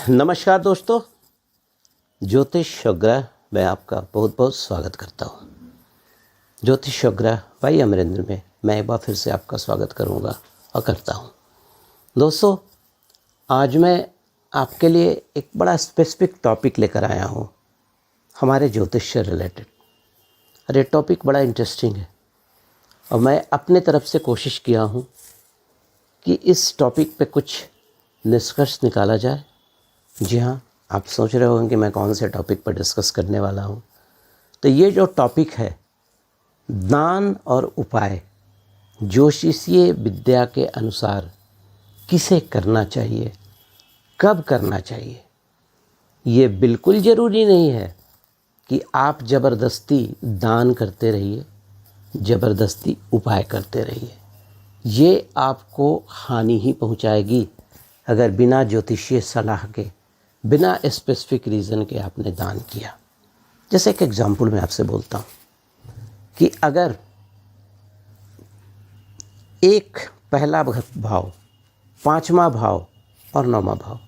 नमस्कार दोस्तों, ज्योतिष और ग्रह में आपका बहुत बहुत स्वागत करता हूँ। ज्योतिष और ग्रह भाई अमरेंद्र में मैं एक बार फिर से आपका स्वागत करूँगा और करता हूँ। दोस्तों, आज मैं आपके लिए एक बड़ा स्पेसिफिक टॉपिक लेकर आया हूँ हमारे ज्योतिष से रिलेटेड। और ये टॉपिक बड़ा इंटरेस्टिंग है और मैं अपने तरफ से कोशिश किया हूँ कि इस टॉपिक पे कुछ निष्कर्ष निकाला जाए। जी हाँ, आप सोच रहे होंगे कि मैं कौन से टॉपिक पर डिस्कस करने वाला हूँ। तो ये जो टॉपिक है, दान और उपाय ज्योतिषीय विद्या के अनुसार किसे करना चाहिए, कब करना चाहिए। ये बिल्कुल ज़रूरी नहीं है कि आप ज़बरदस्ती दान करते रहिए, ज़बरदस्ती उपाय करते रहिए। ये आपको हानि ही पहुँचाएगी अगर बिना ज्योतिषीय सलाह के, बिना स्पेसिफिक रीज़न के आपने दान किया। जैसे एक एग्जांपल मैं आपसे बोलता हूँ कि अगर एक पहला भाव, पांचवा भाव और नौवां भाव,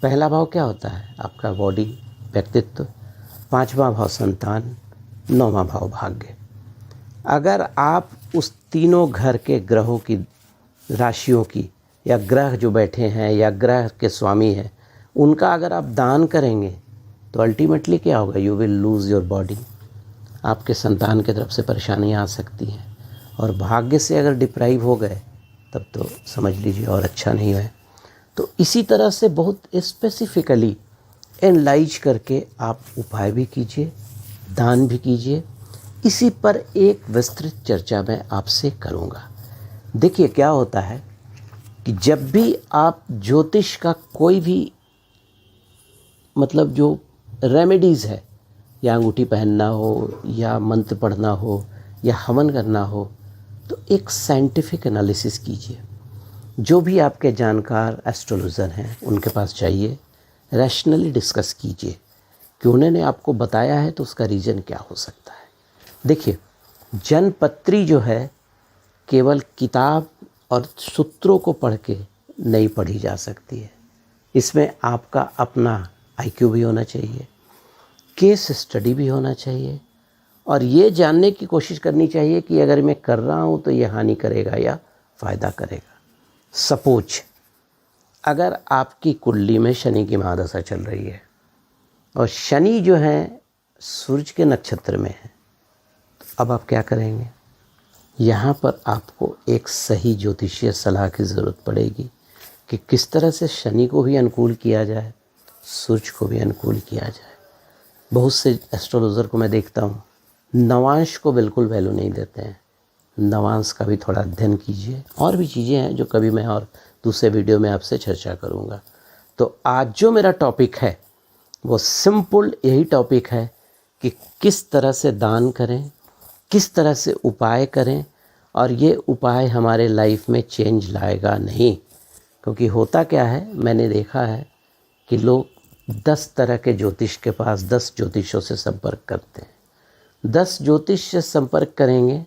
पहला भाव क्या होता है? आपका बॉडी, व्यक्तित्व। पांचवा भाव संतान, नौवां भाव भाग्य। अगर आप उस तीनों घर के ग्रहों की, राशियों की, या ग्रह जो बैठे हैं या ग्रह के स्वामी हैं, उनका अगर आप दान करेंगे तो अल्टीमेटली क्या होगा? You will lose your body. आपके संतान की तरफ से परेशानियां आ सकती हैं और भाग्य से अगर डिप्राइव हो गए तब तो समझ लीजिए और अच्छा नहीं है। तो इसी तरह से बहुत स्पेसिफिकली एनालाइज करके आप उपाय भी कीजिए, दान भी कीजिए। इसी पर एक विस्तृत चर्चा मैं आपसे करूँगा। देखिए क्या होता है कि जब भी आप ज्योतिष का कोई भी मतलब जो रेमेडीज़ है, या अंगूठी पहनना हो, या मंत्र पढ़ना हो, या हवन करना हो, तो एक साइंटिफिक एनालिसिस कीजिए। जो भी आपके जानकार एस्ट्रोलॉजर हैं उनके पास जाइए, रैशनली डिस्कस कीजिए कि उन्होंने आपको बताया है तो उसका रीज़न क्या हो सकता है। देखिए, जनपत्री जो है केवल किताब और सूत्रों को पढ़ के नहीं पढ़ी जा सकती है। इसमें आपका अपना आईक्यू भी होना चाहिए, केस स्टडी भी होना चाहिए, और ये जानने की कोशिश करनी चाहिए कि अगर मैं कर रहा हूँ तो ये हानि करेगा या फ़ायदा करेगा। सपोज अगर आपकी कुंडली में शनि की महादशा चल रही है और शनि जो है सूर्य के नक्षत्र में है, तो अब आप क्या करेंगे? यहाँ पर आपको एक सही ज्योतिषीय सलाह की ज़रूरत पड़ेगी कि किस तरह से शनि को भी अनुकूल किया जाए, सूर्य को भी अनुकूल किया जाए। बहुत से एस्ट्रोलॉजर को मैं देखता हूँ नवांश को बिल्कुल वैल्यू नहीं देते हैं। नवांश का भी थोड़ा अध्ययन कीजिए। और भी चीज़ें हैं जो कभी मैं और दूसरे वीडियो में आपसे चर्चा करूँगा। तो आज जो मेरा टॉपिक है वो सिंपल यही टॉपिक है कि किस तरह से दान करें, किस तरह से उपाय करें, और ये उपाय हमारे लाइफ में चेंज लाएगा नहीं। क्योंकि होता क्या है, मैंने देखा है कि लोग 10 तरह के ज्योतिष के पास 10 ज्योतिषों से संपर्क करते हैं। 10 ज्योतिष से संपर्क करेंगे,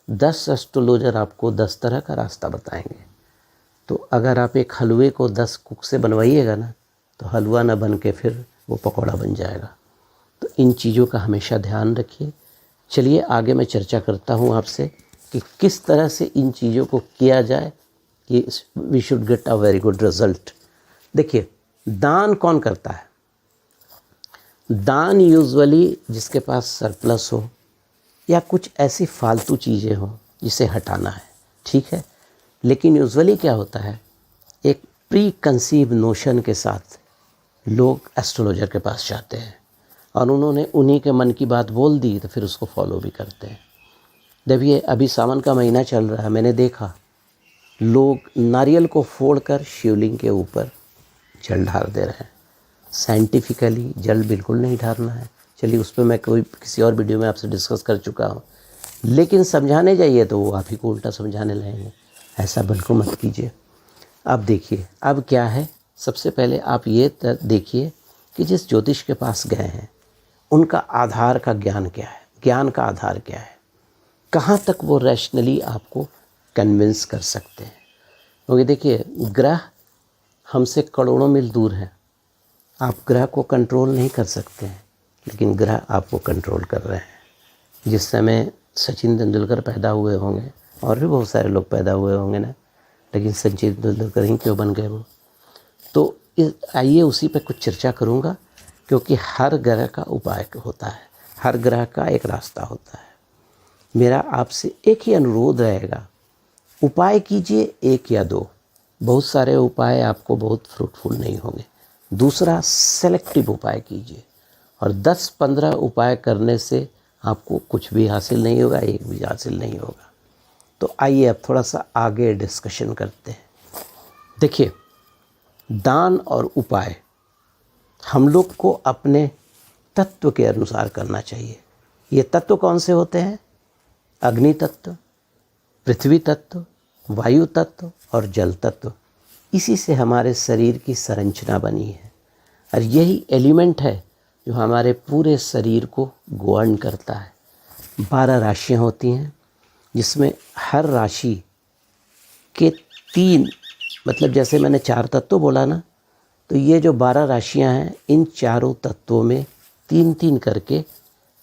10 एस्ट्रोलॉजर आपको 10 तरह का रास्ता बताएंगे। तो अगर आप एक हलवे को 10 कुक से बनवाइएगा ना, तो हलवा ना बन के फिर वो पकौड़ा बन जाएगा। तो इन चीज़ों का हमेशा ध्यान रखिए। चलिए आगे मैं चर्चा करता हूँ आपसे कि किस तरह से इन चीज़ों को किया जाए कि we should get a very good result. देखिए, दान कौन करता है? दान यूजुअली जिसके पास सरप्लस हो या कुछ ऐसी फालतू चीज़ें हो जिसे हटाना है, ठीक है। लेकिन यूजुअली क्या होता है, एक प्री कंसीव नोशन के साथ लोग एस्ट्रोलॉजर के पास जाते हैं और उन्होंने उन्हीं के मन की बात बोल दी तो फिर उसको फॉलो भी करते हैं। देखिए, अभी सावन का महीना चल रहा है, मैंने देखा लोग नारियल को फोड़कर शिवलिंग के ऊपर जल ढाल दे रहे हैं। साइंटिफिकली जल बिल्कुल नहीं ढालना है। चलिए, उस पर मैं किसी और वीडियो में आपसे डिस्कस कर चुका हूँ। लेकिन समझाने जाइए तो वो आप ही को उल्टा समझाने लगेंगे। ऐसा बिल्कुल मत कीजिए। अब देखिए, अब क्या है, सबसे पहले आप ये देखिए कि जिस ज्योतिष के पास गए हैं उनका आधार का ज्ञान क्या है, ज्ञान का आधार क्या है, कहाँ तक वो रैशनली आपको कन्विंस कर सकते हैं। क्योंकि देखिए, ग्रह हमसे करोड़ों मील दूर हैं आप ग्रह को कंट्रोल नहीं कर सकते हैं, लेकिन ग्रह आपको कंट्रोल कर रहे हैं। जिस समय सचिन तेंदुलकर पैदा हुए होंगे, और भी बहुत सारे लोग पैदा हुए होंगे ना, लेकिन सचिन तेंदुलकर ही क्यों बन गए वो। तो आइए उसी पे कुछ चर्चा करूँगा, क्योंकि हर ग्रह का उपाय होता है, हर ग्रह का एक रास्ता होता है। मेरा आपसे एक ही अनुरोध रहेगा, उपाय कीजिए एक या दो, बहुत सारे उपाय आपको बहुत फ्रूटफुल नहीं होंगे। दूसरा, सेलेक्टिव उपाय कीजिए, और 10-15 उपाय करने से आपको कुछ भी हासिल नहीं होगा, एक भी हासिल नहीं होगा। तो आइए अब थोड़ा सा आगे डिस्कशन करते हैं। देखिए, दान और उपाय हम लोग को अपने तत्व के अनुसार करना चाहिए। ये तत्व कौन से होते हैं? अग्नि तत्व, पृथ्वी तत्व, वायु तत्व और जल तत्व। इसी से हमारे शरीर की संरचना बनी है, और यही एलिमेंट है जो हमारे पूरे शरीर को गवर्न करता है। 12 राशियाँ होती हैं, जिसमें हर राशि के 3, मतलब जैसे मैंने 4 तत्व बोला ना, तो ये जो 12 राशियाँ हैं, इन चारों तत्वों में 3-3 करके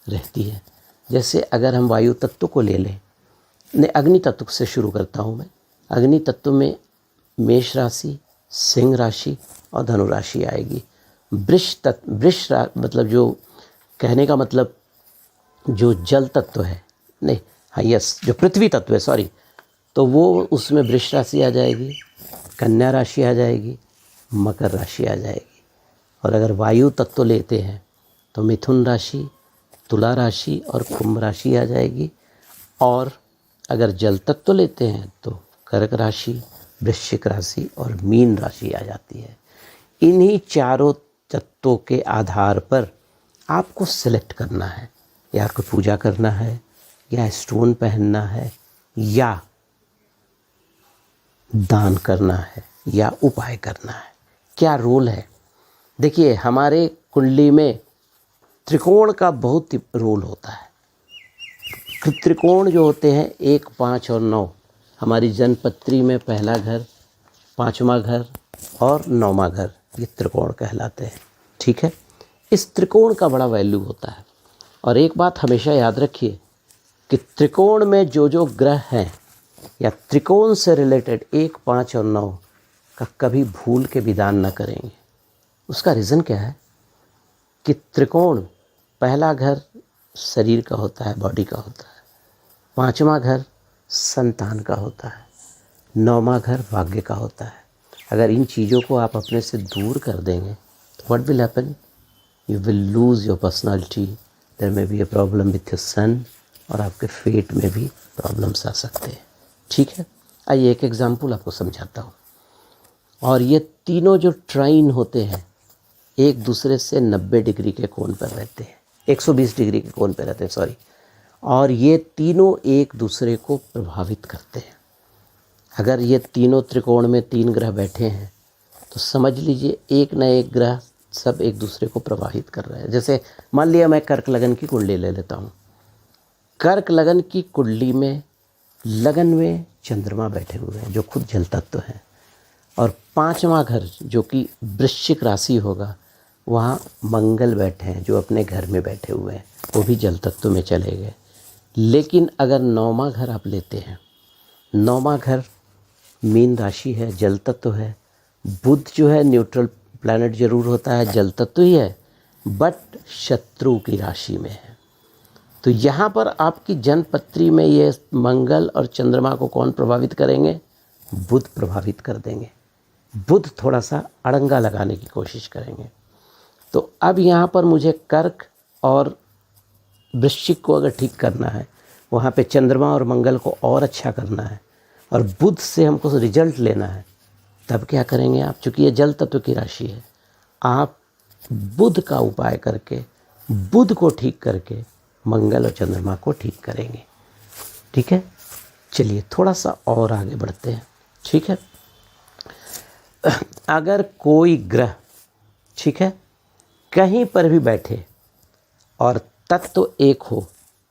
रहती है। जैसे अगर हम वायु तत्व को ले लें, अग्नि तत्व से शुरू करता हूँ मैं। अग्नि तत्व में मेष राशि, सिंह राशि और धनु राशि आएगी। मतलब जो कहने का मतलब जो जल तत्व है, नहीं हाँ यस, जो पृथ्वी तत्व है, सॉरी, तो वो उसमें वृष राशि आ जाएगी, कन्या राशि आ जाएगी, मकर राशि आ जाएगी। और अगर वायु तत्व लेते हैं तो मिथुन राशि, तुला राशि और कुंभ राशि आ जाएगी। और अगर जल तत्व लेते हैं तो कर्क राशि, वृश्चिक राशि और मीन राशि आ जाती है। इन्हीं चारों तत्वों के आधार पर आपको सिलेक्ट करना है, या कोई पूजा करना है, या स्टोन पहनना है, या दान करना है, या उपाय करना है। क्या रोल है? देखिए, हमारे कुंडली में त्रिकोण का बहुत रोल होता है। त्रिकोण जो होते हैं 1, 5 और 9, हमारी जन्मपत्री में पहला घर, 5वां घर और 9वां घर, ये त्रिकोण कहलाते हैं। ठीक है, इस त्रिकोण का बड़ा वैल्यू होता है। और एक बात हमेशा याद रखिए कि त्रिकोण में जो जो ग्रह हैं, या त्रिकोण से रिलेटेड 1, 5 और 9 का कभी भूल के विदान न करेंगे। उसका रीज़न क्या है कि त्रिकोण, पहला घर शरीर का होता है, बॉडी का होता है, 5वां घर संतान का होता है, 9वां घर भाग्य का होता है। अगर इन चीज़ों को आप अपने से दूर कर देंगे तो what will happen? You will lose your personality, there may be a problem with your son, और आपके फेट में भी प्रॉब्लम्स आ सकते हैं। ठीक है, आइए एक एग्जाम्पल आपको समझाता हूँ। और ये तीनों जो ट्राइन होते हैं, एक दूसरे से 90 डिग्री के कोण पर रहते हैं, 120 डिग्री के कोण पर रहते हैं, सॉरी। और ये तीनों एक दूसरे को प्रभावित करते हैं। अगर ये तीनों त्रिकोण में 3 ग्रह बैठे हैं तो समझ लीजिए एक न एक ग्रह सब एक दूसरे को प्रभावित कर रहे हैं। जैसे मान लिया मैं कर्क लगन की कुंडली ले लेता हूँ। कर्क लगन की कुंडली में लगन में चंद्रमा बैठे हुए हैं जो खुद जल तत्व हैं, और 5वां घर जो कि वृश्चिक राशि होगा, वहाँ मंगल बैठे हैं जो अपने घर में बैठे हुए हैं, वो भी जल तत्व में चले गए। लेकिन अगर 9वां घर आप लेते हैं, 9वां घर मीन राशि है, जल तत्व है। बुध जो है न्यूट्रल प्लैनेट जरूर होता है, जल तत्व ही है, बट शत्रु की राशि में है। तो यहाँ पर आपकी जन्मपत्री में ये मंगल और चंद्रमा को कौन प्रभावित करेंगे? बुध प्रभावित कर देंगे। बुध थोड़ा सा अड़ंगा लगाने की कोशिश करेंगे। तो अब यहाँ पर मुझे कर्क और वृश्चिक को अगर ठीक करना है, वहाँ पे चंद्रमा और मंगल को और अच्छा करना है, और बुध से हमको रिजल्ट लेना है, तब क्या करेंगे आप? चूँकि ये जल तत्व की राशि है, आप बुध का उपाय करके, बुध को ठीक करके मंगल और चंद्रमा को ठीक करेंगे। ठीक है, चलिए थोड़ा सा और आगे बढ़ते हैं। ठीक है, अगर कोई ग्रह, ठीक है, कहीं पर भी बैठे और तत्व एक हो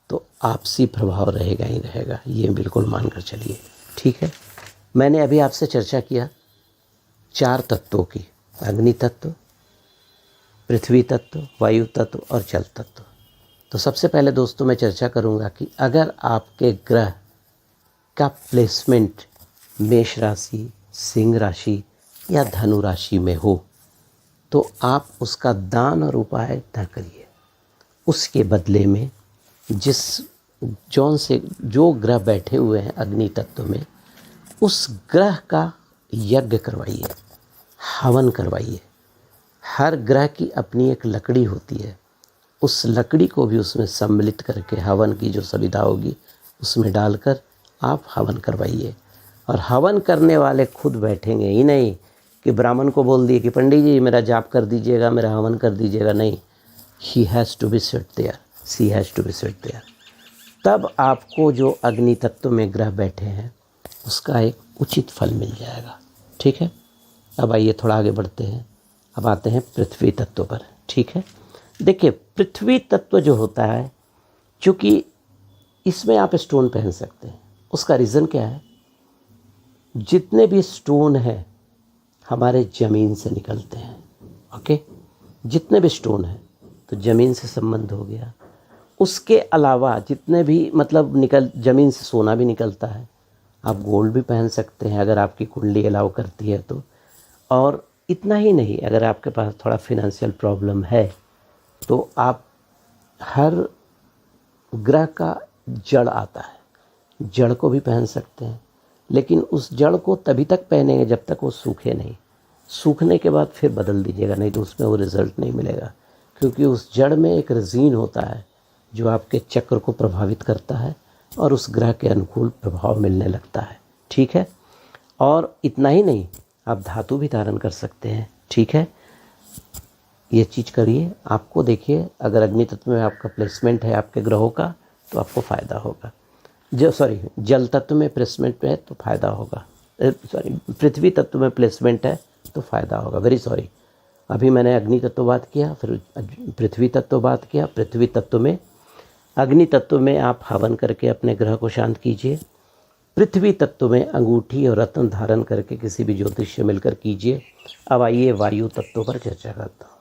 तो आपसी प्रभाव रहेगा ही रहेगा, ये बिल्कुल मानकर चलिए। ठीक है, मैंने अभी आपसे चर्चा किया 4 तत्वों की, अग्नि तत्व, पृथ्वी तत्व, वायु तत्व और जल तत्व। तो सबसे पहले दोस्तों मैं चर्चा करूंगा कि अगर आपके ग्रह का प्लेसमेंट मेष राशि, सिंह राशि या धनु राशि में हो तो आप उसका दान और उपाय न करिए। उसके बदले में जो ग्रह बैठे हुए हैं अग्नि तत्व में, उस ग्रह का यज्ञ करवाइए, हवन करवाइए। हर ग्रह की अपनी एक लकड़ी होती है, उस लकड़ी को भी उसमें सम्मिलित करके हवन की जो सुविधा होगी उसमें डालकर आप हवन करवाइए। और हवन करने वाले खुद बैठेंगे ही नहीं कि ब्राह्मण को बोल दिए कि पंडित जी मेरा जाप कर दीजिएगा, मेरा हवन कर दीजिएगा। नहीं, he has to be sit there, she has to be sit there. तब आपको जो अग्नि तत्व में ग्रह बैठे हैं उसका एक उचित फल मिल जाएगा। ठीक है, अब आइए थोड़ा आगे बढ़ते हैं। अब आते हैं पृथ्वी तत्व पर। ठीक है, देखिए पृथ्वी तत्व जो होता है, चूँकि इसमें आप स्टोन पहन सकते हैं। उसका रीज़न क्या है, जितने भी स्टोन हैं हमारे ज़मीन से निकलते हैं। ओके, जितने भी स्टोन हैं तो ज़मीन से संबंध हो गया। उसके अलावा जितने भी ज़मीन से सोना भी निकलता है। आप गोल्ड भी पहन सकते हैं अगर आपकी कुंडली अलाउ करती है तो। और इतना ही नहीं, अगर आपके पास थोड़ा फिनेंशियल प्रॉब्लम है तो आप हर ग्रह का जड़ आता है, जड़ को भी पहन सकते हैं। लेकिन उस जड़ को तभी तक पहनेंगे जब तक वो सूखे नहीं। सूखने के बाद फिर बदल दीजिएगा, नहीं तो उसमें वो रिज़ल्ट नहीं मिलेगा। क्योंकि उस जड़ में एक रेज़िन होता है जो आपके चक्र को प्रभावित करता है और उस ग्रह के अनुकूल प्रभाव मिलने लगता है। ठीक है, और इतना ही नहीं, आप धातु भी धारण कर सकते हैं। ठीक है, ये चीज़ करिए। आपको देखिए, अगर अग्नि तत्व में आपका प्लेसमेंट है आपके ग्रहों का तो आपको फ़ायदा होगा। जल तत्व में प्लेसमेंट है तो फ़ायदा होगा। पृथ्वी तत्व में प्लेसमेंट है तो फ़ायदा होगा। वेरी सॉरी, अभी मैंने अग्नि तत्व बात किया, फिर पृथ्वी तत्व बात किया। पृथ्वी तत्व में, अग्नि तत्व में आप हवन करके अपने ग्रह को शांत कीजिए। पृथ्वी तत्व में अंगूठी और रत्न धारण करके किसी भी ज्योतिष से मिलकर कीजिए। अब आइए वायु तत्व पर चर्चा करता हूँ।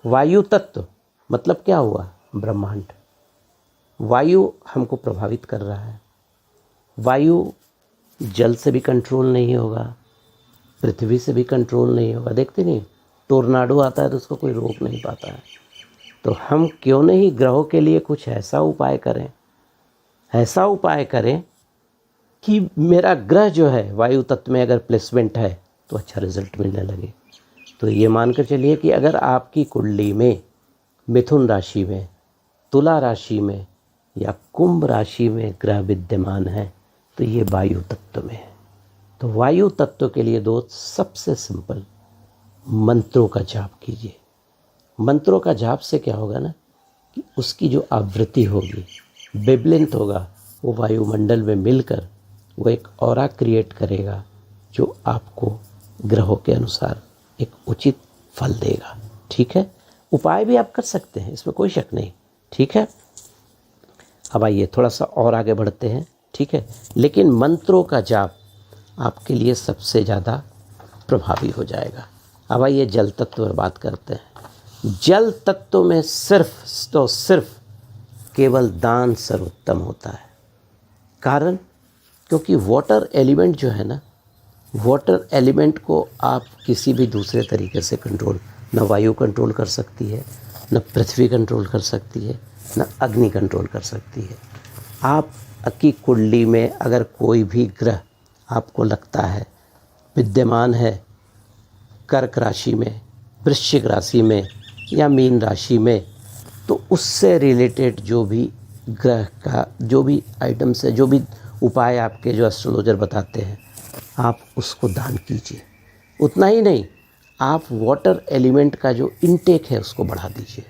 वायु तत्व मतलब क्या हुआ, ब्रह्मांड। वायु हमको प्रभावित कर रहा है। वायु जल से भी कंट्रोल नहीं होगा, पृथ्वी से भी कंट्रोल नहीं होगा। देखते नहीं, टोर्नाडो आता है तो उसको कोई रोक नहीं पाता है। तो हम क्यों नहीं ग्रहों के लिए कुछ ऐसा उपाय करें कि मेरा ग्रह जो है वायु तत्व में अगर प्लेसमेंट है तो अच्छा रिजल्ट मिलने लगे। तो ये मानकर चलिए कि अगर आपकी कुंडली में मिथुन राशि में, तुला राशि में या कुंभ राशि में ग्रह विद्यमान है तो ये वायु तत्व में है। तो वायु तत्व के लिए दोस्त सबसे सिंपल मंत्रों का जाप कीजिए। मंत्रों का जाप से क्या होगा ना कि उसकी जो आवृत्ति होगी, वेवलेंथ होगा, वो वायुमंडल में मिलकर वो एक ऑरा क्रिएट करेगा जो आपको ग्रहों के अनुसार एक उचित फल देगा। ठीक है, उपाय भी आप कर सकते हैं, इसमें कोई शक नहीं। ठीक है, अब आइए थोड़ा सा और आगे बढ़ते हैं। ठीक है, लेकिन मंत्रों का जाप आपके लिए सबसे ज़्यादा प्रभावी हो जाएगा। अब आइए जल तत्व पर बात करते हैं। जल तत्व में सिर्फ केवल दान सर्वोत्तम होता है। कारण, क्योंकि वाटर एलिमेंट जो है ना, वाटर एलिमेंट को आप किसी भी दूसरे तरीके से कंट्रोल, न वायु कंट्रोल कर सकती है, न पृथ्वी कंट्रोल कर सकती है, न अग्नि कंट्रोल कर सकती है। आप की कुंडली में अगर कोई भी ग्रह आपको लगता है विद्यमान है कर्क राशि में, वृश्चिक राशि में या मीन राशि में, तो उससे रिलेटेड जो भी ग्रह का जो भी आइटम्स है, जो भी उपाय आपके जो एस्ट्रोलॉजर बताते हैं, आप उसको दान कीजिए। उतना ही नहीं, आप वाटर एलिमेंट का जो इनटेक है उसको बढ़ा दीजिए।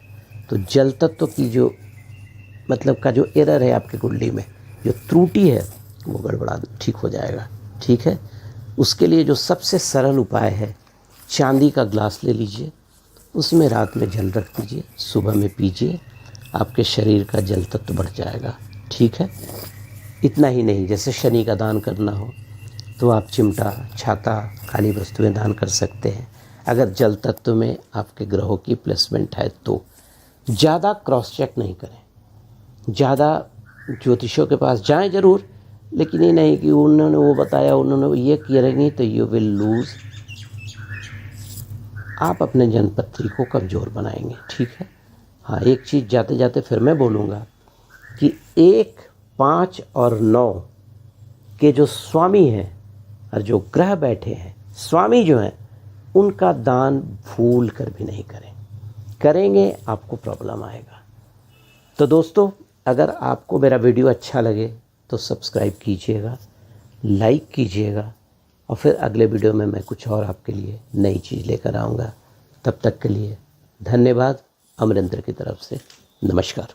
तो जल तत्व की जो का जो एरर है आपकी कुंडली में, जो त्रुटि है, वो गड़बड़ा ठीक हो जाएगा। ठीक है, उसके लिए जो सबसे सरल उपाय है, चांदी का ग्लास ले लीजिए, उसमें रात में जल रख दीजिए, सुबह में पीजिए, आपके शरीर का जल तत्व बढ़ जाएगा। ठीक है, इतना ही नहीं, जैसे शनि का दान करना हो तो आप चिमटा, छाता, काली वस्तुएं दान कर सकते हैं। अगर जल तत्व में आपके ग्रहों की प्लेसमेंट है तो ज़्यादा क्रॉस चेक नहीं करें, ज़्यादा ज्योतिषों के पास जाएं ज़रूर, लेकिन ये नहीं कि उन्होंने वो बताया, उन्होंने ये करेंगे तो यू विल लूज़। आप अपने जन्मपत्री को कमज़ोर बनाएंगे, ठीक है। हाँ, एक चीज़ जाते जाते फिर मैं बोलूँगा कि 1, 5 और 9 के जो स्वामी हैं और जो ग्रह बैठे हैं, स्वामी जो हैं, उनका दान भूल कर भी नहीं करें, करेंगे आपको प्रॉब्लम आएगा। तो दोस्तों, अगर आपको मेरा वीडियो अच्छा लगे तो सब्सक्राइब कीजिएगा, लाइक कीजिएगा, और फिर अगले वीडियो में मैं कुछ और आपके लिए नई चीज़ लेकर आऊँगा। तब तक के लिए धन्यवाद। अमरेंद्र की तरफ से नमस्कार।